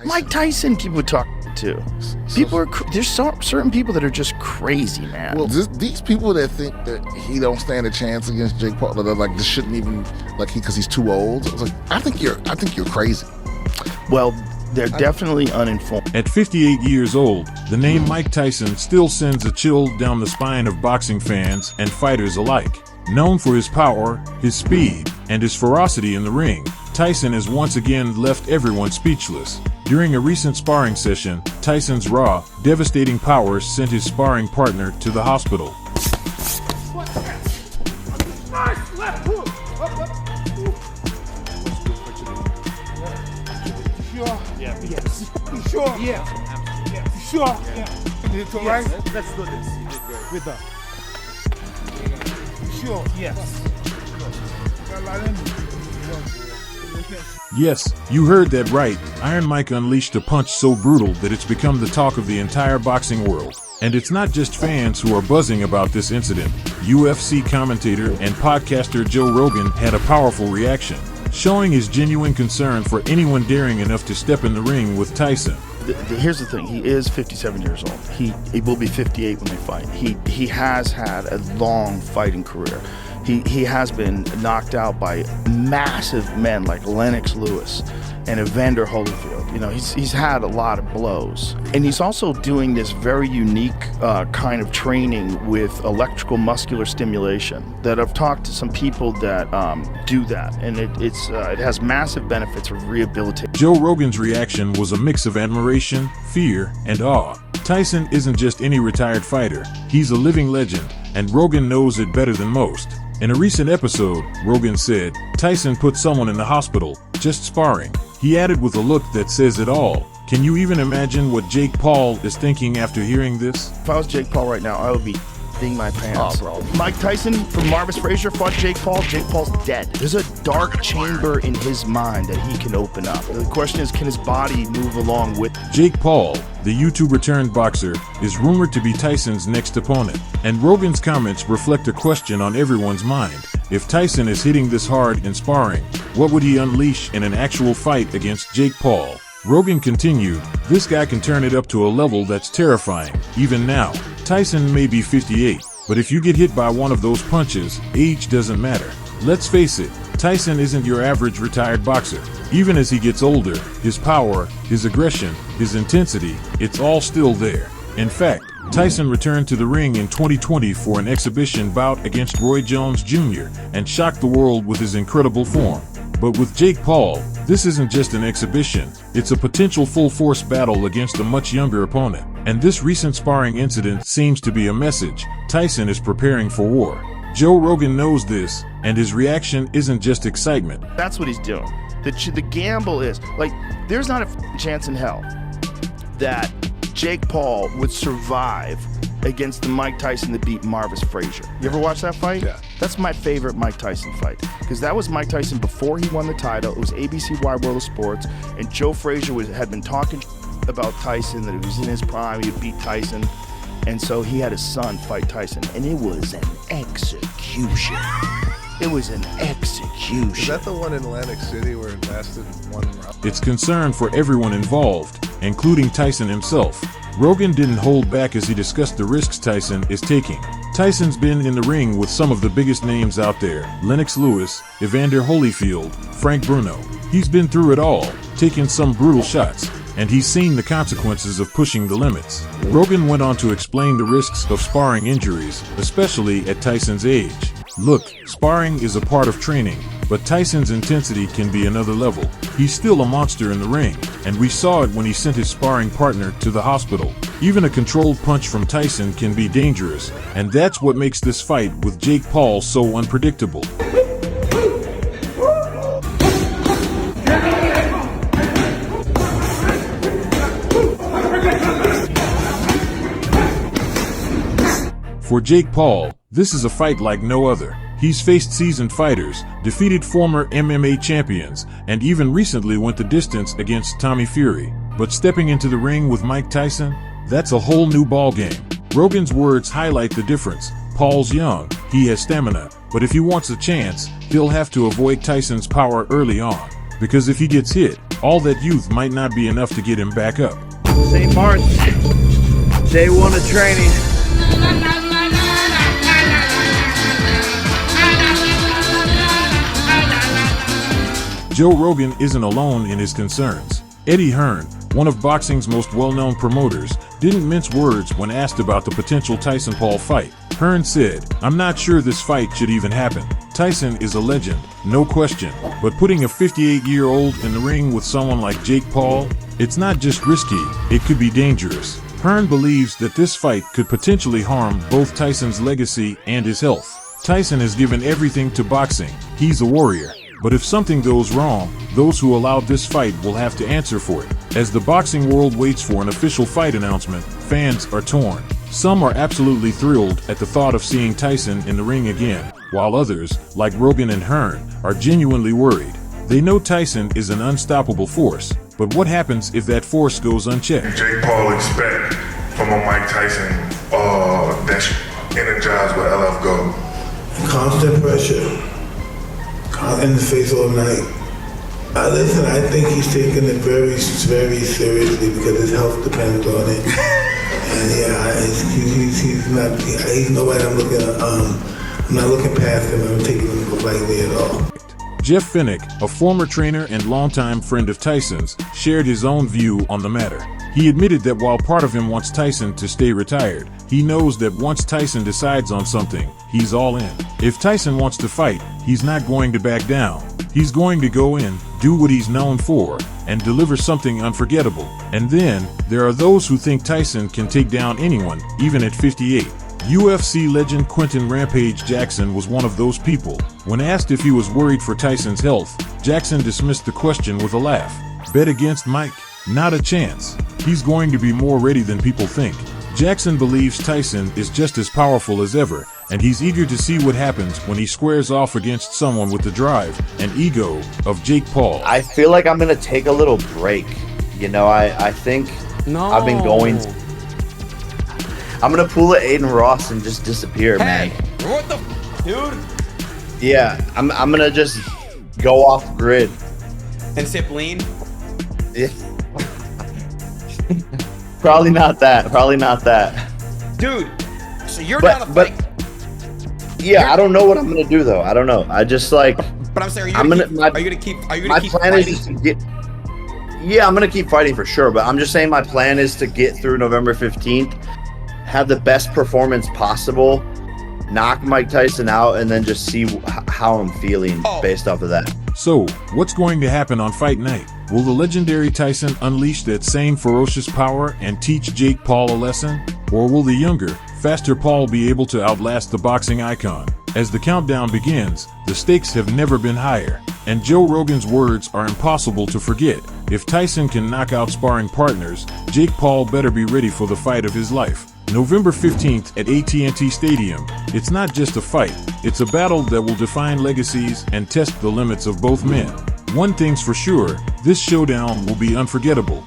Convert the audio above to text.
Mike Tyson people would talk to. People are there's certain people that are just crazy, man. Well, these people that think that he don't stand a chance against Jake Paul, they're like, this shouldn't even because he's too old. I was like, I think you're crazy. Well, they're definitely uninformed. At 58 years old, the name Mike Tyson still sends a chill down the spine of boxing fans and fighters alike. Known for his power, his speed, and his ferocity in the ring, Tyson has once again left everyone speechless. During a recent sparring session, Tyson's raw, devastating powers sent his sparring partner to the hospital. Sure. Yeah. Sure. Yeah. It's all right. Let's do this. With her. Sure. Yes. Yes, you heard that right. Iron Mike unleashed a punch so brutal that it's become the talk of the entire boxing world. And it's not just fans who are buzzing about this incident. UFC commentator and podcaster Joe Rogan had a powerful reaction, showing his genuine concern for anyone daring enough to step in the ring with Tyson. Here's the thing, he is 57 years old. He will be 58 when they fight. He has had a long fighting career. He has been knocked out by massive men like Lennox Lewis and Evander Holyfield. You know, he's had a lot of blows. And he's also doing this very unique kind of training with electrical muscular stimulation that I've talked to some people that do that. And it has massive benefits of rehabilitation. Joe Rogan's reaction was a mix of admiration, fear, and awe. Tyson isn't just any retired fighter. He's a living legend, and Rogan knows it better than most. In a recent episode, Rogan said, Tyson put someone in the hospital, just sparring. He added with a look that says it all. Can you even imagine what Jake Paul is thinking after hearing this? If I was Jake Paul right now, I would be f***ing my pants. Oh, bro. Mike Tyson from Marvis Frazier fought Jake Paul. Jake Paul's dead. There's a dark chamber in his mind that he can open up. The question is, can his body move along with it? Jake Paul, the YouTuber-turned boxer, is rumored to be Tyson's next opponent. And Rogan's comments reflect a question on everyone's mind. If Tyson is hitting this hard in sparring, what would he unleash in an actual fight against Jake Paul? Rogan continued, this guy can turn it up to a level that's terrifying, even now. Tyson may be 58, but if you get hit by one of those punches, age doesn't matter. Let's face it, Tyson isn't your average retired boxer. Even as he gets older, his power, his aggression, his intensity, it's all still there. In fact, Tyson returned to the ring in 2020 for an exhibition bout against Roy Jones Jr. and shocked the world with his incredible form. But with Jake Paul, this isn't just an exhibition, it's a potential full-force battle against a much younger opponent. And this recent sparring incident seems to be a message. Tyson is preparing for war. Joe Rogan knows this, and his reaction isn't just excitement. That's what he's doing. The gamble is, like, there's not a chance in hell that Jake Paul would survive against the Mike Tyson that beat Marvis Frazier. You ever watch that fight? Yeah. That's my favorite Mike Tyson fight, because that was Mike Tyson before he won the title. It was ABC Wide World of Sports, and Joe Frazier had been talking about Tyson, that he was in his prime, he would beat Tyson, and so he had his son fight Tyson, and it was an execution. It was an execution. Is that the one in Atlantic City where it lasted 1 round? It's concern for everyone involved, including Tyson himself. Rogan didn't hold back as he discussed the risks Tyson is taking. Tyson's been in the ring with some of the biggest names out there: Lennox Lewis, Evander Holyfield, Frank Bruno. He's been through it all, taking some brutal shots, and he's seen the consequences of pushing the limits. Rogan went on to explain the risks of sparring injuries, especially at Tyson's age. Look, sparring is a part of training, but Tyson's intensity can be another level. He's still a monster in the ring, and we saw it when he sent his sparring partner to the hospital. Even a controlled punch from Tyson can be dangerous, and that's what makes this fight with Jake Paul so unpredictable. For Jake Paul, this is a fight like no other. He's faced seasoned fighters, defeated former MMA champions, and even recently went the distance against Tommy Fury. But stepping into the ring with Mike Tyson, that's a whole new ballgame. Rogan's words highlight the difference. Paul's young, he has stamina, but if he wants a chance, he'll have to avoid Tyson's power early on. Because if he gets hit, all that youth might not be enough to get him back up. St. Mark's, day one of training. Joe Rogan isn't alone in his concerns. Eddie Hearn, one of boxing's most well-known promoters, didn't mince words when asked about the potential Tyson-Paul fight. Hearn said, "I'm not sure this fight should even happen. Tyson is a legend, no question, but putting a 58-year-old in the ring with someone like Jake Paul, it's not just risky, it could be dangerous." Hearn believes that this fight could potentially harm both Tyson's legacy and his health. Tyson has given everything to boxing. He's a warrior. But if something goes wrong, those who allowed this fight will have to answer for it. As the boxing world waits for an official fight announcement, fans are torn. Some are absolutely thrilled at the thought of seeing Tyson in the ring again, while others, like Rogan and Hearn, are genuinely worried. They know Tyson is an unstoppable force, but what happens if that force goes unchecked? Jake Paul expect from a Mike Tyson that's energized with LF Go? Constant pressure. In the face all night. Listen, I think he's taking it very, very seriously because his health depends on it. And yeah, he's nobody I'm not looking past him. I'm taking him lightly at all. Jeff Finnick, a former trainer and longtime friend of Tyson's, shared his own view on the matter. He admitted that while part of him wants Tyson to stay retired, he knows that once Tyson decides on something, he's all in. If Tyson wants to fight, he's not going to back down. He's going to go in, do what he's known for, and deliver something unforgettable. And then, there are those who think Tyson can take down anyone, even at 58. UFC legend Quentin "Rampage" Jackson was one of those people. When asked if he was worried for Tyson's health, Jackson dismissed the question with a laugh. Bet against Mike? Not a chance. He's going to be more ready than people think. Jackson believes Tyson is just as powerful as ever, and he's eager to see what happens when he squares off against someone with the drive and ego of Jake Paul. I feel like I'm gonna take a little break. You know, I think I've been going. I'm gonna pull a Aiden Ross and just disappear, man. What the dude? Yeah, I'm gonna just go off grid. And sip lean? Yeah. Probably not that. Dude, so you're down to fight. Yeah, I don't know what I'm gonna do though. I don't know. I just like. But I'm saying, are you gonna keep My plan fighting? is to get. Yeah, I'm gonna keep fighting for sure. But I'm just saying my plan is to get through November 15th, have the best performance possible, knock Mike Tyson out, and then just see how I'm feeling based off of that. So, what's going to happen on fight night? Will the legendary Tyson unleash that same ferocious power and teach Jake Paul a lesson? Or will the younger, faster Paul be able to outlast the boxing icon? As the countdown begins, the stakes have never been higher, and Joe Rogan's words are impossible to forget. If Tyson can knock out sparring partners, Jake Paul better be ready for the fight of his life. November 15th at AT&T Stadium. It's not just a fight, it's a battle that will define legacies and test the limits of both men. One thing's for sure, this showdown will be unforgettable.